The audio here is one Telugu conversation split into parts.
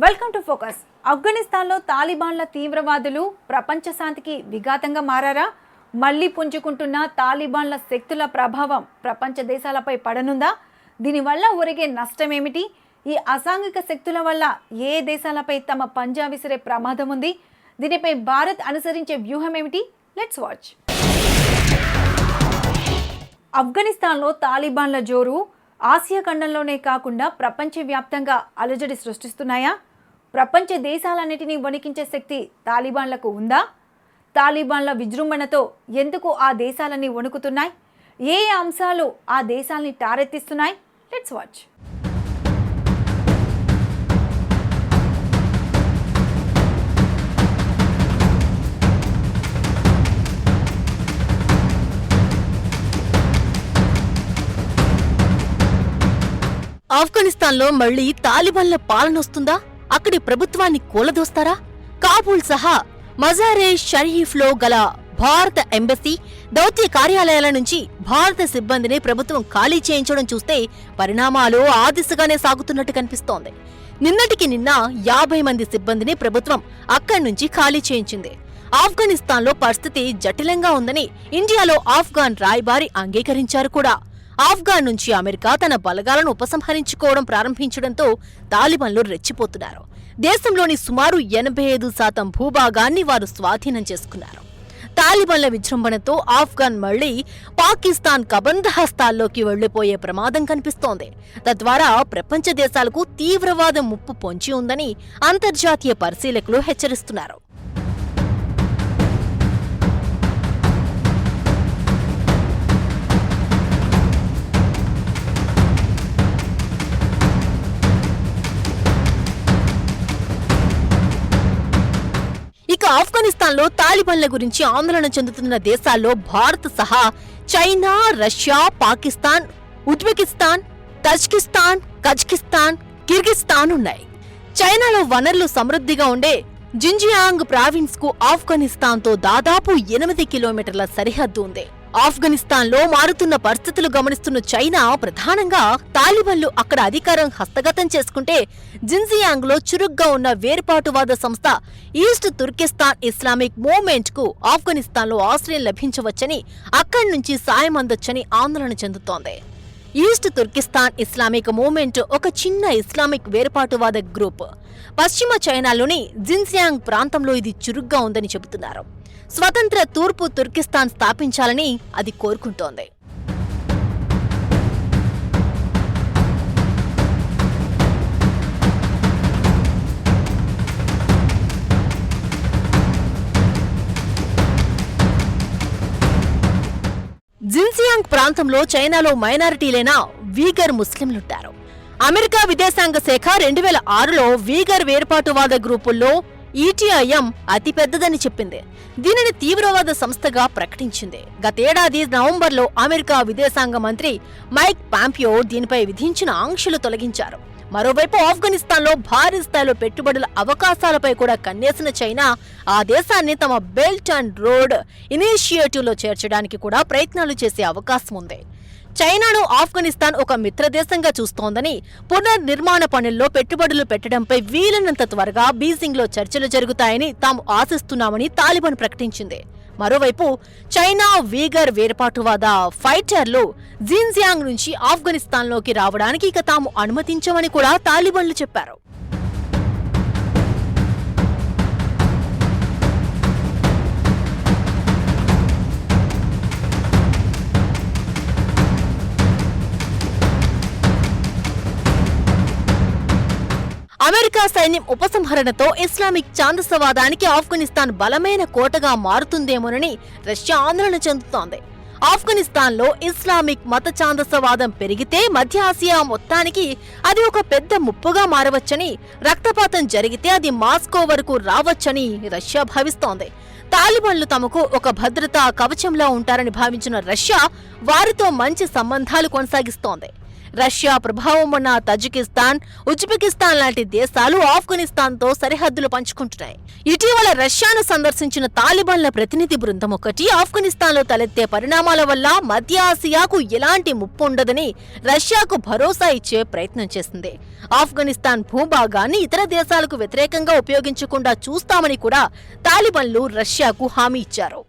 Welcome to focus. ఆఫ్ఘనిస్తాన్లో తాలిబాన్ల తీవ్రవాదులు ప్రపంచ శాంతికి విఘాతంగా మారారా? మళ్లీ పుంజుకుంటున్న తాలిబాన్ల శక్తుల ప్రభావం ప్రపంచ దేశాలపై పడనుందా? దీనివల్ల ఒరిగే నష్టం ఏమిటి? ఈ అసాంఘిక శక్తుల వల్ల ఏ దేశాలపై తమ పంజా విసిరే ప్రమాదం ఉంది? దీనిపై భారత్ అనుసరించే వ్యూహం ఏమిటి? Let's watch. ఆఫ్ఘనిస్తాన్లో తాలిబాన్ల జోరు ఆసియా ఖండంలోనే కాకుండా ప్రపంచవ్యాప్తంగా అలజడి సృష్టిస్తున్నాయా? ప్రపంచ దేశాలన్నిటినీ వణికించే శక్తి తాలిబాన్లకు ఉందా? తాలిబాన్ల విజృంభణతో ఎందుకు ఆ దేశాలన్నీ వణుకుతున్నాయి? ఏ అంశాలు ఆ దేశాల్ని టారెత్తిస్తున్నాయి? Let's watch. ఆఫ్ఘనిస్తాన్లో మళ్లీ తాలిబాన్ల పాలన వస్తుందా? అక్కడి ప్రభుత్వాన్ని కూలదోస్తారా? కాబూల్ సహా మజారే షరీఫ్లో గల భారత ఎంబసీ, దౌత్య కార్యాలయాల నుంచి భారత సిబ్బందిని ప్రభుత్వం ఖాళీ చేయించడం చూస్తే పరిణామాలు ఆ దిశగానే సాగుతున్నట్టు కనిపిస్తోంది. నిన్నటికి నిన్న 50 మంది సిబ్బందిని ప్రభుత్వం అక్కడి నుంచి ఖాళీ చేయించింది. ఆఫ్ఘనిస్తాన్లో పరిస్థితి జటిలంగా ఉందని ఇండియాలో ఆఫ్ఘాన్ రాయబారి అంగీకరించారు కూడా. ఆఫ్ఘాన్ నుంచి అమెరికా తన బలగాలను ఉపసంహరించుకోవడం ప్రారంభించడంతో తాలిబాన్లు రెచ్చిపోతున్నారు. దేశంలోని సుమారు 85% భూభాగాన్ని వారు స్వాధీనం చేసుకున్నారు. తాలిబాన్ల విజృంభణతో ఆఫ్ఘాన్ మళ్లీ పాకిస్తాన్ కబంధహస్తాల్లోకి వెళ్లిపోయే ప్రమాదం కనిపిస్తోంది. తద్వారా ప్రపంచ దేశాలకు తీవ్రవాద ముప్పు పొంచి ఉందని అంతర్జాతీయ పరిశీలకులు హెచ్చరిస్తున్నారు. ఇక ఆఫ్ఘనిస్తాన్లో తాలిబాన్ల గురించి ఆందోళన చెందుతున్న దేశాల్లో భారత్ సహా China, Russia, Pakistan, Uzbekistan, Tajikistan, Kazakhstan, Kyrgyzstan ఉన్నాయి. చైనాలో వనరులు సమృద్ధిగా ఉండే జింజియాంగ్ ప్రావిన్స్ కు ఆఫ్ఘనిస్తాన్తో దాదాపు 8 కిలోమీటర్ల సరిహద్దు ఉంది. ఆఫ్ఘనిస్తాన్లో మారుతున్న పరిస్థితులు గమనిస్తున్న చైనా ప్రధానంగా తాలిబాన్లు అక్కడ అధికారం హస్తగతం చేసుకుంటే జిన్జియాంగ్లో చురుగ్గా ఉన్న వేర్పాటువాద సంస్థ ఈస్ట్ తుర్కిస్తాన్ ఇస్లామిక్ మూవ్మెంట్ కు ఆఫ్ఘనిస్తాన్లో ఆశ్రయం లభించవచ్చని, అక్కడి నుంచి సాయం అందొచ్చని ఆందోళన చెందుతోంది. ఈస్ట్ తుర్కిస్తాన్ ఇస్లామిక్ మూవ్మెంట్ ఒక చిన్న ఇస్లామిక్ వేర్పాటువాద గ్రూప్. పశ్చిమ చైనాలోని జిన్జియాంగ్ ప్రాంతంలో ఇది చురుగ్గా ఉందని చెబుతున్నారు. స్వతంత్ర తూర్పు తుర్కిస్తాన్ స్థాపించాలని అది కోరుకుంటోంది. జిన్జియాంగ్ ప్రాంతంలో చైనాలో మైనారిటీలైన వీగర్ ముస్లింలుంటారు. అమెరికా విదేశాంగ శాఖ 2006లో వీగర్ వేర్పాటువాద గ్రూపుల్లో ఈటీఐఎం అతిపెద్దదని చెప్పింది. దీనిని తీవ్రవాద సంస్థగా ప్రకటించింది. గతేడాది నవంబర్లో అమెరికా విదేశాంగ మంత్రి మైక్ పాంపియో దీనిపై విధించిన ఆంక్షలు తొలగించారు. మరోవైపు ఆఫ్ఘనిస్తాన్లో భారీ స్థాయిలో పెట్టుబడుల అవకాశాలపై కూడా కన్నేసిన చైనా ఆ దేశాన్ని తమ బెల్ట్ అండ్ రోడ్ ఇనిషియేటివ్లో చేర్చడానికి కూడా ప్రయత్నాలు చేసే అవకాశం ఉంది. చైనాను ఆఫ్ఘనిస్తాన్ ఒక మిత్రదేశంగా చూస్తోందని, పునర్నిర్మాణ పనుల్లో పెట్టుబడులు పెట్టడంపై వీలైనంత త్వరగా బీజింగ్లో చర్చలు జరుగుతాయని తాము ఆశిస్తున్నామని తాలిబాన్ ప్రకటించింది. మరోవైపు చైనా వీగర్ వేర్పాటువాద ఫైటర్లు జిన్జియాంగ్ నుంచి ఆఫ్ఘనిస్తాన్లోకి రావడానికి ఇక తాము అనుమతించమని కూడా తాలిబాన్లు చెప్పారు. అమెరికా సైన్యం ఉపసంహరణతో ఇస్లామిక్ ఛాందసవాదానికి ఆఫ్ఘనిస్తాన్ బలమైన కోటగా మారుతుందేమోనని రష్యా ఆందోళన చెందుతోంది. ఆఫ్ఘనిస్తాన్లో ఇస్లామిక్ మత ఛాందసవాదం పెరిగితే మధ్య ఆసియా మొత్తానికి అది ఒక పెద్ద ముప్పుగా మారవచ్చని, రక్తపాతం జరిగితే అది మాస్కో వరకు రావచ్చని రష్యా భావిస్తోంది. తాలిబాన్లు తమకు ఒక భద్రతా కవచంలా ఉంటారని భావించిన రష్యా వారితో మంచి సంబంధాలు కొనసాగిస్తోంది. రష్యా ప్రభావం ఉన్న తజికిస్తాన్, ఉజ్బెకిస్తాన్ లాంటి దేశాలు ఆఫ్ఘనిస్తాన్తో సరిహద్దులు పంచుకుంటున్నాయి. ఇటీవల రష్యాను సందర్శించిన తాలిబాన్ల ప్రతినిధి బృందం ఒకటి ఆఫ్ఘనిస్తాన్లో తలెత్తే పరిణామాల వల్ల మధ్య ఆసియాకు ఎలాంటి ముప్పు ఉండదని రష్యాకు భరోసా ఇచ్చే ప్రయత్నం చేసింది. ఆఫ్ఘనిస్తాన్ భూభాగాన్ని ఇతర దేశాలకు వ్యతిరేకంగా ఉపయోగించకుండా చూస్తామని కూడా తాలిబాన్లు రష్యాకు హామీ ఇచ్చారు.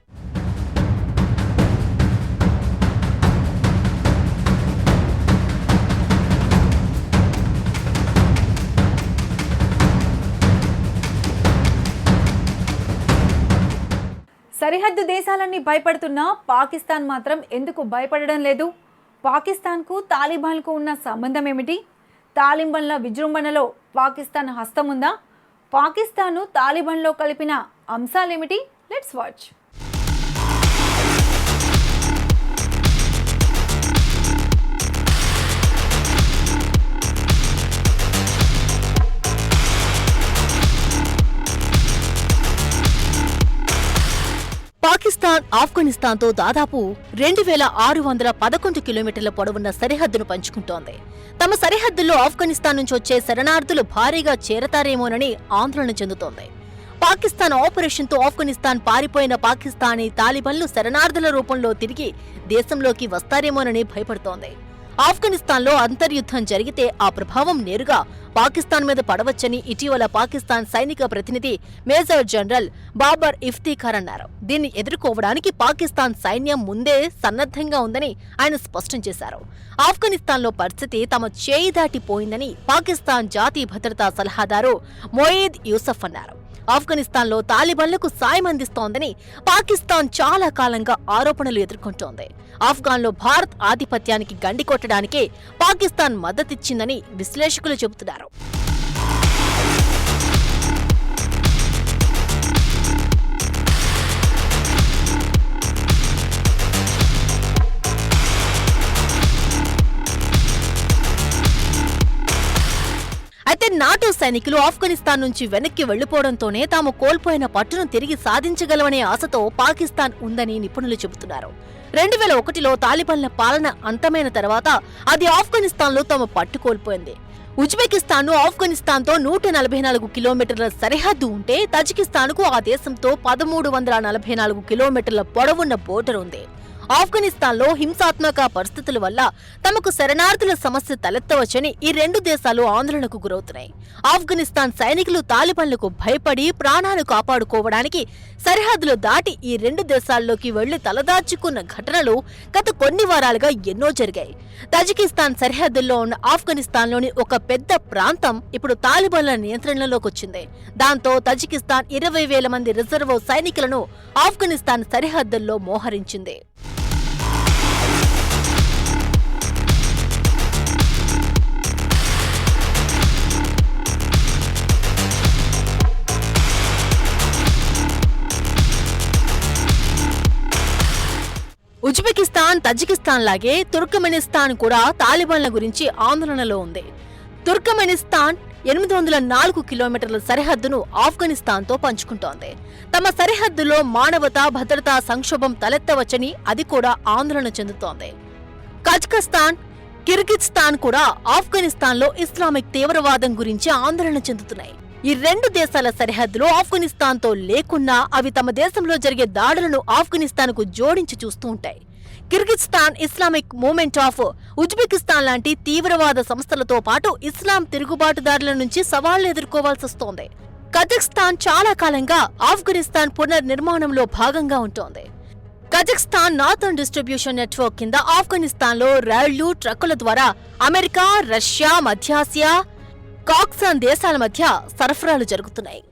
సరిహద్దు దేశాలన్నీ భయపడుతున్నా పాకిస్తాన్ మాత్రం ఎందుకు భయపడడం లేదు? పాకిస్తాన్కు తాలిబాన్కు ఉన్న సంబంధం ఏమిటి? తాలిబాన్ల విజృంభణలో పాకిస్తాన్ హస్తం ఉందా? పాకిస్తాన్ను తాలిబాన్లో కలిపిన అంశాలేమిటి? Let's watch. పాకిస్తాన్ ఆఫ్ఘనిస్తాన్తో దాదాపు 2611 కిలోమీటర్ల పొడవున్న సరిహద్దును పంచుకుంటోంది. తమ సరిహద్దుల్లో ఆఫ్ఘనిస్తాన్ నుంచి వచ్చే శరణార్థులు భారీగా చేరతారేమోనని ఆందోళన చెందుతోంది. పాకిస్తాన్ ఆపరేషన్తో ఆఫ్ఘనిస్తాన్ పారిపోయిన పాకిస్తానీ తాలిబాన్లు శరణార్థుల రూపంలో తిరిగి దేశంలోకి వస్తారేమోనని భయపడుతోంది. ఆఫ్ఘనిస్తాన్లో అంతర్యుద్ధం జరిగితే ఆ ప్రభావం నేరుగా పాకిస్తాన్ మీద పడవచ్చని ఇటీవల పాకిస్తాన్ సైనిక ప్రతినిధి మేజర్ జనరల్ బాబర్ ఇఫ్తిఖార్ అన్నారు. దీన్ని ఎదుర్కోవడానికి పాకిస్తాన్ సైన్యం ముందే సన్నద్ధంగా ఉందని ఆయన స్పష్టం చేశారు. ఆఫ్ఘనిస్తాన్లో పరిస్థితి తమ చేయి దాటిపోయిందని పాకిస్తాన్ జాతీయ భద్రతా సలహాదారు మొయీద్ యూసఫ్ అన్నారు. ఆఫ్ఘనిస్తాన్లో తాలిబాన్లకు సాయం అందిస్తోందని పాకిస్తాన్ చాలా కాలంగా ఆరోపణలు ఎదుర్కొంటోంది. ఆఫ్ఘాన్లో భారత్ ఆధిపత్యానికి గండి కొట్టడానికే పాకిస్తాన్ మద్దతిచ్చిందని విశ్లేషకులు చెబుతున్నారు. అయితే నాటో సైనికులు ఆఫ్ఘనిస్తాన్ నుంచి వెనక్కి వెళ్లిపోవడంతోనే తాము కోల్పోయిన పట్టును తిరిగి సాధించగలవనే ఆశతో పాకిస్తాన్ ఉందని నిపుణులు చెబుతున్నారు. 2001లో తాలిబాన్ల పాలన అంతమైన తర్వాత అది ఆఫ్ఘనిస్తాన్లో తమ పట్టు కోల్పోయింది. ఉజ్బెకిస్తాన్ను ఆఫ్ఘనిస్తాన్తో 144 కిలోమీటర్ల సరిహద్దు ఉంటే తజికిస్తాన్కు ఆ దేశంతో 1344 కిలోమీటర్ల పొడవున్న బోర్డర్ ఉంది. ఆఫ్ఘనిస్తాన్లో హింసాత్మక పరిస్థితుల వల్ల తమకు శరణార్థుల సమస్య తలెత్తవచ్చని ఈ రెండు దేశాలు ఆందోళనకు గురవుతున్నాయి. ఆఫ్ఘనిస్తాన్ సైనికులు తాలిబాన్లకు భయపడి ప్రాణాలు కాపాడుకోవడానికి సరిహద్దులు దాటి ఈ రెండు దేశాల్లోకి వెళ్లి తలదాచుకున్న ఘటనలు గత కొన్ని వారాలుగా ఎన్నో జరిగాయి. తజికిస్తాన్ సరిహద్దుల్లో ఉన్న ఆఫ్ఘనిస్తాన్లోని ఒక పెద్ద ప్రాంతం ఇప్పుడు తాలిబాన్ల నియంత్రణలోకి వచ్చింది. దాంతో తజికిస్తాన్ 20,000 మంది రిజర్వ్ సైనికులను ఆఫ్ఘనిస్తాన్ సరిహద్దుల్లో మోహరించింది. ఉజ్బెకిస్తాన్, తజికిస్తాన్ లాగే తుర్కమెనిస్తాన్ కూడా తాలిబాన్ల గురించి ఆందోళనలో ఉంది. తుర్కమెనిస్తాన్ 804 కిలోమీటర్ల సరిహద్దును ఆఫ్ఘనిస్తాన్తో పంచుకుంటోంది. తమ సరిహద్దులో మానవతా భద్రతా సంక్షోభం తలెత్తవచ్చని అది కూడా ఆందోళన చెందుతోంది. కజకస్తాన్, కిర్గిజ్స్తాన్ కూడా ఆఫ్ఘనిస్తాన్లో ఇస్లామిక్ తీవ్రవాదం గురించి ఆందోళన చెందుతున్నాయి. ఈ రెండు దేశాల సరిహద్దులు ఆఫ్ఘనిస్తాన్తో లేకున్నా అవి తమ దేశంలో జరిగే దాడులను ఆఫ్ఘనిస్తాన్కు జోడించి చూస్తూ ఉంటాయి. కిర్గిజ్స్తాన్ ఇస్లామిక్ మూవ్మెంట్ ఆఫ్ ఉజ్బెకిస్తాన్ లాంటి తీవ్రవాద సంస్థలతో పాటు ఇస్లాం తిరుగుబాటుదారుల నుంచి సవాళ్లు ఎదుర్కోవాల్సొస్తోంది. కజకిస్తాన్ చాలా కాలంగా ఆఫ్ఘనిస్తాన్ పునర్నిర్మాణంలో భాగంగా ఉంటోంది. కజకిస్తాన్ నార్థన్ డిస్ట్రిబ్యూషన్ నెట్వర్క్ కింద ఆఫ్ఘనిస్తాన్లో రైళ్లు, ట్రక్కుల ద్వారా అమెరికా, రష్యా, మధ్యాసియా, కాక్సాన్ దేశాల మధ్య సరఫరాలు జరుగుతున్నాయి.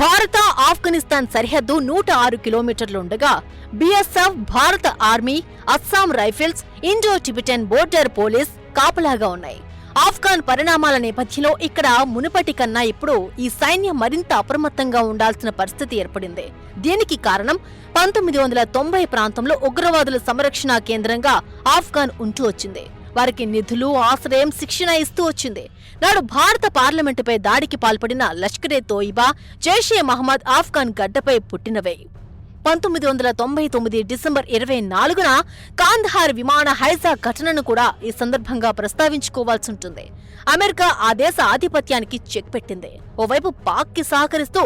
భారత ఆఫ్ఘనిస్తాన్ సరిహద్దు 106 కిలోమీటర్లు ఉండగా బీఎస్ఎఫ్, భారత army, Assam rifles, Indo Tibetan border police కాపలాగా ఉన్నాయి. ఆఫ్ఘాన్ పరిణామాల నేపథ్యంలో ఇక్కడ మునుపటి కన్నా ఇప్పుడు ఈ సైన్యం మరింత అప్రమత్తంగా ఉండాల్సిన పరిస్థితి ఏర్పడింది. దీనికి కారణం 1990 ప్రాంతంలో ఉగ్రవాదుల సంరక్షణ కేంద్రంగా ఆఫ్ఘాన్ ఉంటూ వచ్చింది. వారికి నిధులు, ఆశ్రయం, శిక్షణ ఇస్తూ వచ్చింది. నాడు భారత పార్లమెంటుపై దాడికి పాల్పడిన లష్కరే తోయిబా, జైషే మహమ్మద్ ఆఫ్ఘాన్ గడ్డపై పుట్టినవే. 1999 డిసెంబర్ 24న కాందహార్ విమాన హైజాక్ ఘటనను కూడా ఈ సందర్భంగా ప్రస్తావించుకోవాల్సి ఉంటుంది. అమెరికా ఆ దేశ ఆధిపత్యానికి చెక్ పెట్టింది. ఓవైపు పాక్కి సహకరిస్తూ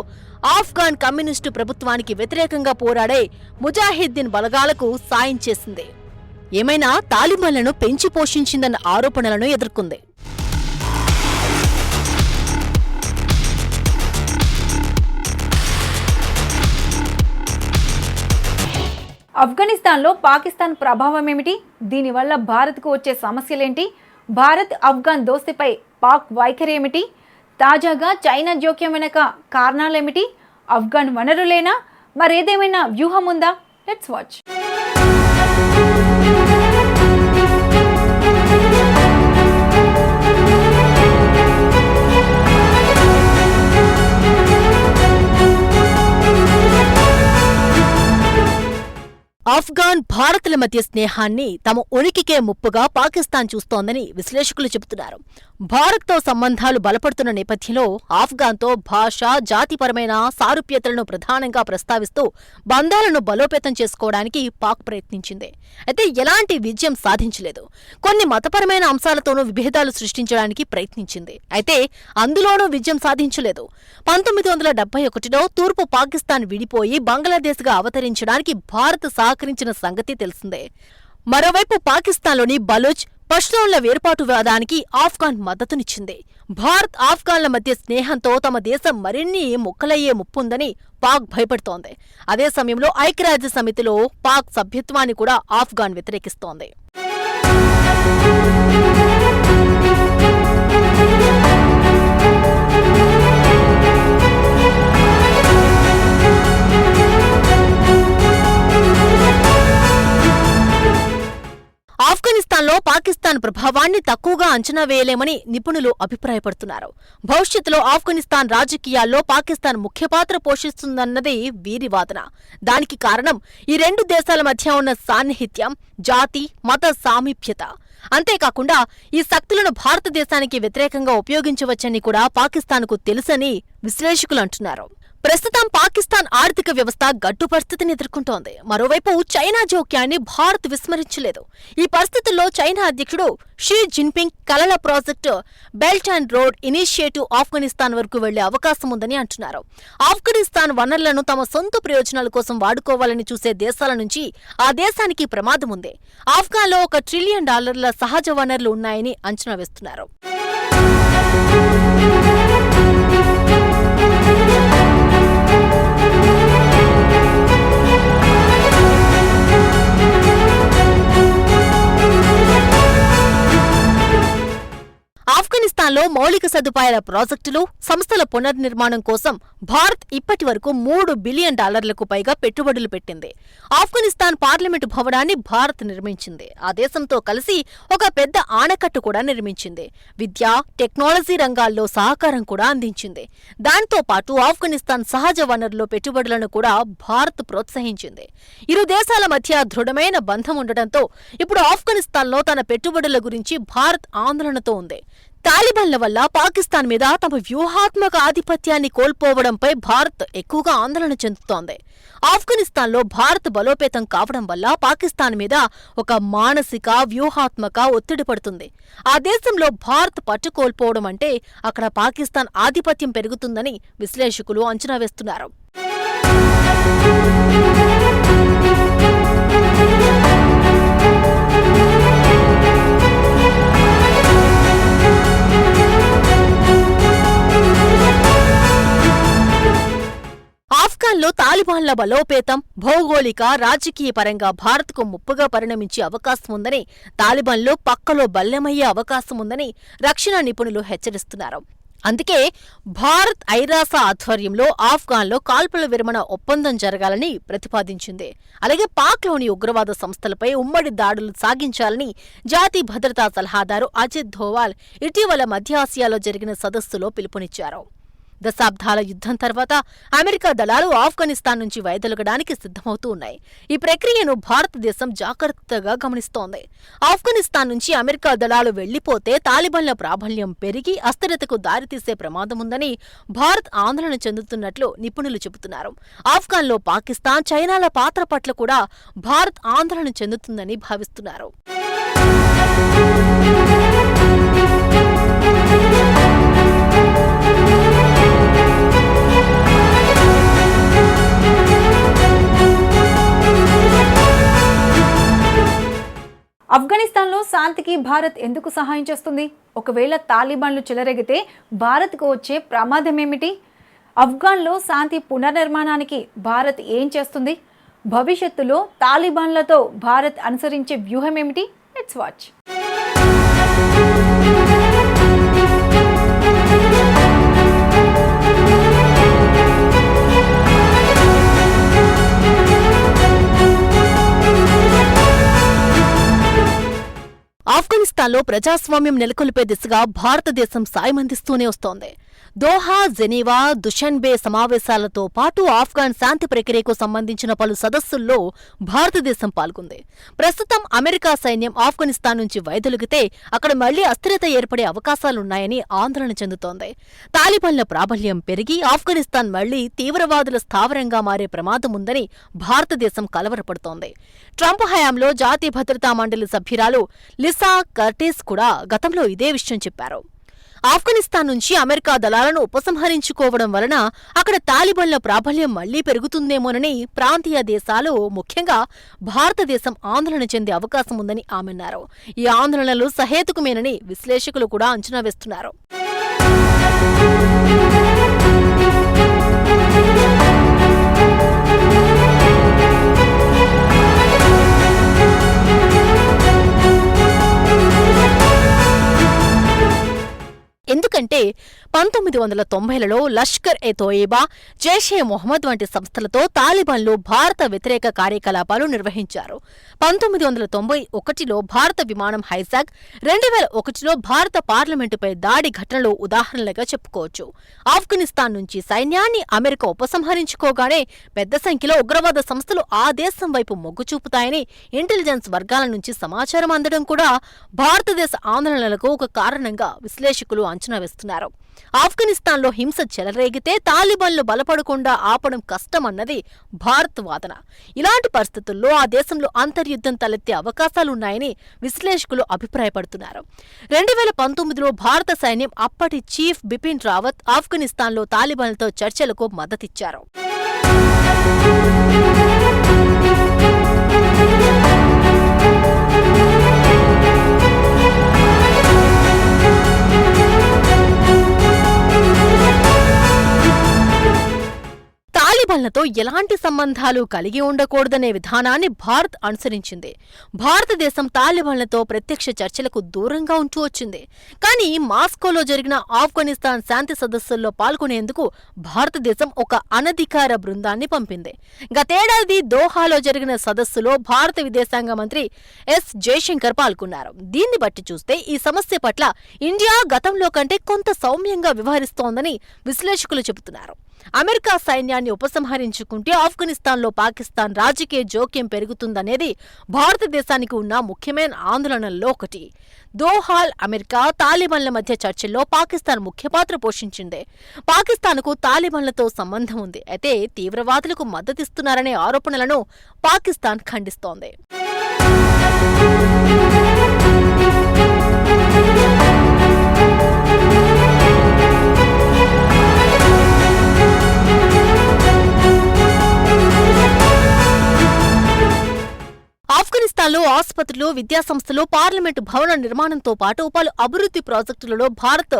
ఆఫ్ఘాన్ కమ్యూనిస్టు ప్రభుత్వానికి వ్యతిరేకంగా పోరాడే ముజాహిద్దీన్ బలగాలకు సాయం చేసింది. ఏమైనా తాలిబాన్లను పెంచి పోషించిందన్న ఆరోపణలను ఎదుర్కొంది. ఆఫ్ఘనిస్తాన్లో పాకిస్తాన్ ప్రభావం ఏమిటి? దీనివల్ల భారత్కు వచ్చే సమస్యలేంటి? భారత్ ఆఫ్ఘాన్ దోస్తిపై పాక్ వైఖరి ఏమిటి? తాజాగా చైనా జోక్యం వెనక కారణాలేమిటి? ఆఫ్ఘాన్ వనరులేనా? మరేదేమైనా వ్యూహం ఉందా? Let's watch. ఆఫ్ఘాన్, భారత్ల మధ్య స్నేహాన్ని తమ ఉనికికే ముప్పుగా పాకిస్తాన్ చూస్తోందని విశ్లేషకులు చెబుతున్నారు. భారత్తో సంబంధాలు బలపడుతున్న నేపథ్యంలో ఆఫ్ఘాన్తో భాష, జాతిపరమైన సారూప్యతలను ప్రధానంగా ప్రస్తావిస్తూ బంధాలను బలోపేతం చేసుకోవడానికి పాక్ ప్రయత్నించింది. అయితే ఎలాంటి విజయం సాధించలేదు. కొన్ని మతపరమైన అంశాలతోనూ విభేదాలు సృష్టించడానికి ప్రయత్నించింది. అయితే అందులోనూ విజయం సాధించలేదు. 1971లో తూర్పు పాకిస్తాన్ విడిపోయి బంగ్లాదేశ్గా అవతరించడానికి భారత్ సహకరించిన సంగతి తెలిసిందే. మరోవైపు పాకిస్తాన్లోని బలూచ్, పష్తూన్ల వేర్పాటువాదానికి ఆఫ్ఘాన్ మద్దతునిచ్చింది. భారత్, ఆఫ్ఘాన్ల మధ్య స్నేహంతో తమ దేశం మరిన్ని ముక్కలయ్యే ముప్పుందని పాక్ భయపడుతోంది. అదే సమయంలో ఐక్యరాజ్య సమితిలో పాక్ సభ్యత్వాన్ని కూడా ఆఫ్ఘాన్ వ్యతిరేకిస్తోంది. ఆఫ్ఘనిస్తాన్లో పాకిస్తాన్ ప్రభావాన్ని తక్కువగా అంచనా వేయలేమని నిపుణులు అభిప్రాయపడుతున్నారు. భవిష్యత్తులో ఆఫ్ఘనిస్తాన్ రాజకీయాల్లో పాకిస్తాన్ ముఖ్య పాత్ర పోషిస్తుందన్నది వీరి వాదన. దానికి కారణం ఈ రెండు దేశాల మధ్య ఉన్న సాన్నిహిత్యం, జాతి, మత సామీప్యత. అంతేకాకుండా ఈ శక్తులను భారతదేశానికి వ్యతిరేకంగా ఉపయోగించవచ్చని కూడా పాకిస్తాన్కు తెలుసని విశ్లేషకులు అంటున్నారు. ప్రస్తుతం పాకిస్తాన్ ఆర్థిక వ్యవస్థ గడ్డు పరిస్థితిని ఎదుర్కొంటోంది. మరోవైపు చైనా జోక్యాన్ని భారత్ విస్మరించలేదు. ఈ పరిస్థితుల్లో చైనా అధ్యక్షుడు షీ జిన్పింగ్ కలల project belt and road initiative Afghanistan వరకు వెళ్లే అవకాశం ఉందని అంటున్నారు. ఆఫ్ఘనిస్తాన్ వనరులను తమ సొంత ప్రయోజనాల కోసం వాడుకోవాలని చూసే దేశాల నుంచి ఆ దేశానికి ప్రమాదం ఉంది. ఆఫ్ఘాన్లో $1 ట్రిలియన్ సహజ వనరులు ఉన్నాయని అంచనా వేస్తున్నారు. ఆఫ్ఘనిస్తాన్లో మౌలిక సదుపాయాల ప్రాజెక్టులు, సంస్థల పునర్నిర్మాణం కోసం భారత్ ఇప్పటి వరకు $3 బిలియన్ పైగా పెట్టుబడులు పెట్టింది. ఆఫ్ఘనిస్తాన్ పార్లమెంటు భవనాన్ని భారత్ నిర్మించింది. ఆ దేశంతో కలిసి ఒక పెద్ద ఆనకట్టు కూడా నిర్మించింది. విద్య, టెక్నాలజీ రంగాల్లో సహకారం కూడా అందించింది. దాంతో పాటు ఆఫ్ఘనిస్తాన్ సహజ వనరుల్లో పెట్టుబడులను కూడా భారత్ ప్రోత్సహించింది. ఇరు దేశాల మధ్య దృఢమైన బంధం ఉండటంతో ఇప్పుడు ఆఫ్ఘనిస్తాన్లో తన పెట్టుబడుల గురించి భారత్ ఆందోళనతో ఉంది. తాలిబాన్ల వల్ల పాకిస్తాన్ మీద తమ వ్యూహాత్మక ఆధిపత్యాన్ని కోల్పోవడంపై భారత్ ఎక్కువగా ఆందోళన చెందుతోంది. ఆఫ్ఘనిస్తాన్లో భారత్ బలోపేతం కావడం వల్ల పాకిస్తాన్ మీద ఒక మానసిక, వ్యూహాత్మక ఒత్తిడి పడుతుంది. ఆ దేశంలో భారత్ పట్టు కోల్పోవడం అంటే అక్కడ పాకిస్తాన్ ఆధిపత్యం పెరుగుతుందని విశ్లేషకులు అంచనా వేస్తున్నారు. ఆఫ్ఘాన్లో తాలిబాన్ల బలోపేతం భౌగోళిక, రాజకీయ పరంగా భారత్కు ముప్పుగా పరిణమించే అవకాశం ఉందని, తాలిబాన్లు పక్కలో బల్లెమయ్యే అవకాశం ఉందని రక్షణ నిపుణులు హెచ్చరిస్తున్నారు. అందుకే భారత్ ఐరాస ఆధ్వర్యంలో ఆఫ్ఘాన్లో కాల్పుల విరమణ ఒప్పందం జరగాలని ప్రతిపాదించింది. అలాగే పాక్లోని ఉగ్రవాద సంస్థలపై ఉమ్మడి దాడులు సాగించాలని జాతీయ భద్రతా సలహాదారు అజిత్ ధోవాల్ ఇటీవల మధ్య ఆసియాలో జరిగిన సదస్సులో పిలుపునిచ్చారు. దశాబ్దాల యుద్ధం తర్వాత అమెరికా దళాలు ఆఫ్ఘనిస్తాన్ నుంచి వైదొలగడానికి సిద్ధమవుతూ ఉన్నాయి. ఈ ప్రక్రియను భారతదేశం జాగ్రత్తగా గమనిస్తోంది. ఆఫ్ఘనిస్తాన్ నుంచి అమెరికా దళాలు వెళ్లిపోతే తాలిబాన్ల ప్రాబల్యం పెరిగి అస్థిరతకు దారితీసే ప్రమాదముందని భారత్ ఆందోళన చెందుతున్నట్లు నిపుణులు చెబుతున్నారు. ఆఫ్ఘన్లో పాకిస్తాన్, చైనాల పాత్ర పట్ల కూడా భారత్ ఆందోళన చెందుతుందని భావిస్తున్నారు. ఆఫ్ఘనిస్తాన్లో శాంతికి భారత్ ఎందుకు సహాయం చేస్తుంది? ఒకవేళ తాలిబాన్లు చెలరేగితే భారత్కు వచ్చే ప్రమాదం ఏమిటి? ఆఫ్ఘన్లో శాంతి పునర్నిర్మాణానికి భారత్ ఏం చేస్తుంది? భవిష్యత్తులో తాలిబాన్లతో భారత్ అనుసరించే వ్యూహం ఏమిటి? Let's watch. ఆఫ్ఘనిస్తాన్లో ప్రజాస్వామ్యం నెలకొల్పే దిశగా భారతదేశం సాయమందిస్తూనే వస్తోంది. దోహా, జెనీవా, దుషన్బే సమావేశాలతో పాటు ఆఫ్ఘన్ శాంతి ప్రక్రియకు సంబంధించిన పలు సదస్సుల్లో భారతదేశం పాల్గొంది. ప్రస్తుతం అమెరికా సైన్యం ఆఫ్ఘనిస్తాన్ నుంచి వైదొలిగితే అక్కడ మళ్లీ అస్థిరత ఏర్పడే అవకాశాలున్నాయని ఆందోళన చెందుతోంది. తాలిబాన్ల ప్రాబల్యం పెరిగి ఆఫ్ఘనిస్తాన్ మళ్లీ తీవ్రవాదుల స్థావరంగా మారే ప్రమాదముందని భారతదేశం కలవరపడుతోంది. ట్రంప్ హయాంలో జాతీయ భద్రతా మండలి సభ్యురాలు లిసా కర్టిస్ కూడా గతంలో ఇదే విషయం చెప్పారు. ఆఫ్ఘనిస్తాన్ నుంచి అమెరికా దళాలను ఉపసంహరించుకోవడం వలన అక్కడ తాలిబాన్ల ప్రాబల్యం మళ్లీ పెరుగుతుందేమోనని ప్రాంతీయ దేశాలు, ముఖ్యంగా భారతదేశం ఆందోళన చెందే అవకాశం ఉందని ఆమెన్నారు. ఈ ఆందోళనలు సహేతుకమేనని విశ్లేషకులు కూడా అంచనా వేస్తున్నారు. ఎందుకంటే 1990లలో లష్కర్-ఎ-తోయిబా, జైషే మొహమ్మద్ వంటి సంస్థలతో తాలిబాన్లు భారత వ్యతిరేక కార్యకలాపాలు నిర్వహించారు. 1991లో భారత విమానం హైజాక్, 2001లో భారత పార్లమెంటుపై దాడి ఘటనలు ఉదాహరణలుగా చెప్పుకోవచ్చు. ఆఫ్ఘనిస్తాన్ నుంచి సైన్యాన్ని అమెరికా ఉపసంహరించుకోగానే పెద్ద సంఖ్యలో ఉగ్రవాద సంస్థలు ఆ దేశం వైపు మొగ్గు చూపుతాయని ఇంటెలిజెన్స్ వర్గాల నుంచి సమాచారం అందడం కూడా భారతదేశ ఆందోళనలకు ఒక కారణంగా విశ్లేషకులు అంచనా వేస్తున్నారు. ఆఫ్ఘనిస్తాన్లో హింస చెలరేగితే తాలిబాన్లు బలపడకుండా ఆపడం కష్టమన్నది భారత్ వాదన. ఇలాంటి పరిస్థితుల్లో ఆ దేశంలో అంతర్యుద్ధం తలెత్తే అవకాశాలున్నాయని విశ్లేషకులు అభిప్రాయపడుతున్నారు. 2019లో భారత సైన్యం అప్పటి చీఫ్ బిపిన్ రావత్ ఆఫ్ఘనిస్తాన్లో తాలిబాన్లతో చర్చలకు మద్దతిచ్చారు. తాలిబాన్లతో ఎలాంటి సంబంధాలు కలిగి ఉండకూడదనే విధానాన్ని భారత్ అనుసరించింది. భారతదేశం తాలిబాన్లతో ప్రత్యక్ష చర్చలకు దూరంగా ఉంటూ వచ్చింది. కానీ మాస్కోలో జరిగిన ఆఫ్ఘనిస్తాన్ శాంతి సదస్సుల్లో పాల్గొనేందుకు భారతదేశం ఒక అనధికార బృందాన్ని పంపింది. గతేడాది దోహాలో జరిగిన సదస్సులో భారత విదేశాంగ మంత్రి ఎస్ జయశంకర్ పాల్గొన్నారు. దీన్ని బట్టి చూస్తే ఈ సమస్య పట్ల ఇండియా గతంలో కంటే కొంత సౌమ్యంగా వ్యవహరిస్తోందని విశ్లేషకులు చెబుతున్నారు. అమెరికా సైన్యాన్ని ఉపసంహరించుకుంటే ఆఫ్ఘనిస్తాన్లో పాకిస్తాన్ రాజకీయ జోక్యం పెరుగుతుందనేది భారతదేశానికి ఉన్న ముఖ్యమైన ఆందోళనల్లో ఒకటి. దోహాల్ అమెరికా తాలిబాన్ల మధ్య చర్చల్లో పాకిస్తాన్ ముఖ్య పాత్ర పోషించింది. పాకిస్తాన్కు తాలిబాన్లతో సంబంధం ఉంది. అయితే తీవ్రవాదులకు మద్దతిస్తున్నారనే ఆరోపణలను పాకిస్తాన్ ఖండిస్తోంది. ఆఫ్ఘనిస్తాన్లో ఆసుపత్రులు, విద్యాసంస్థలు, పార్లమెంటు భవన నిర్మాణంతో పాటు పలు అభివృద్ధి ప్రాజెక్టులలో భారత్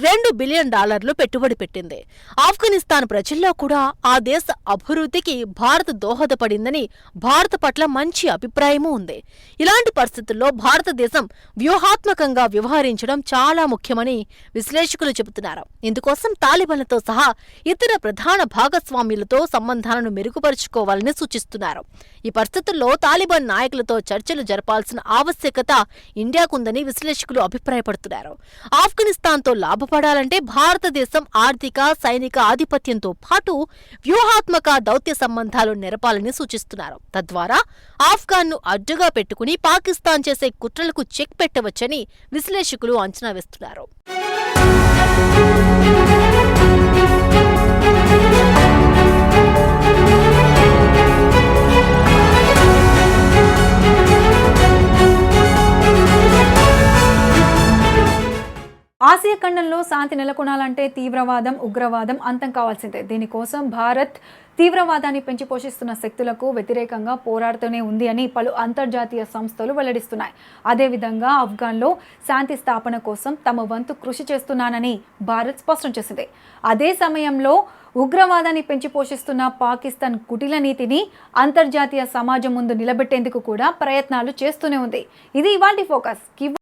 $2 బిలియన్ పెట్టుబడి పెట్టింది. ఆఫ్ఘనిస్తాన్ ప్రజల్లో కూడా ఆ దేశ అభివృద్ధికి భారత్ దోహదపడిందని, భారత్ పట్ల మంచి అభిప్రాయమూ ఉంది. ఇలాంటి పరిస్థితుల్లో భారతదేశం వ్యూహాత్మకంగా వ్యవహరించడం చాలా ముఖ్యమని విశ్లేషకులు చెబుతున్నారు. ఇందుకోసం తాలిబాన్లతో సహా ఇతర ప్రధాన భాగస్వామ్యులతో సంబంధాలను మెరుగుపరుచుకోవాలని సూచిస్తున్నారు. ఈ పరిస్థితుల్లో తాలిబాన్ నాయకులతో చర్చలు జరపాలి చూపాల్సిన ఆవశ్యకత ఇండియాకుందని విశ్లేషకులు అభిప్రాయపడుతున్నారు. ఆఫ్ఘనిస్తాన్తో లాభపడాలంటే భారతదేశం ఆర్థిక, సైనిక ఆధిపత్యంతో పాటు వ్యూహాత్మక దౌత్య సంబంధాలు నెరపాలని సూచిస్తున్నారు. తద్వారా ఆఫ్ఘాన్ను అడ్డుగా పెట్టుకుని పాకిస్తాన్ చేసే కుట్రలకు చెక్ పెట్టవచ్చని విశ్లేషకులు అంచనా వేస్తున్నారు. ఆసియా ఖండంలో శాంతి నెలకొనాలంటే తీవ్రవాదం, ఉగ్రవాదం అంతం కావాల్సిందే. దీనికోసం భారత్ తీవ్రవాదాన్ని పెంచి పోషిస్తున్న శక్తులకు వ్యతిరేకంగా పోరాడుతూనే ఉంది అని పలు అంతర్జాతీయ సంస్థలు వెల్లడిస్తున్నాయి. అదేవిధంగా ఆఫ్ఘన్లో శాంతి స్థాపన కోసం తమ వంతు కృషి చేస్తున్నానని భారత్ స్పష్టం చేసింది. అదే సమయంలో ఉగ్రవాదాన్ని పెంచి పోషిస్తున్న పాకిస్తాన్ కుటిల నీతిని అంతర్జాతీయ సమాజం ముందు నిలబెట్టేందుకు కూడా ప్రయత్నాలు చేస్తూనే ఉంది. ఇది ఇవాల్టి ఫోకస్.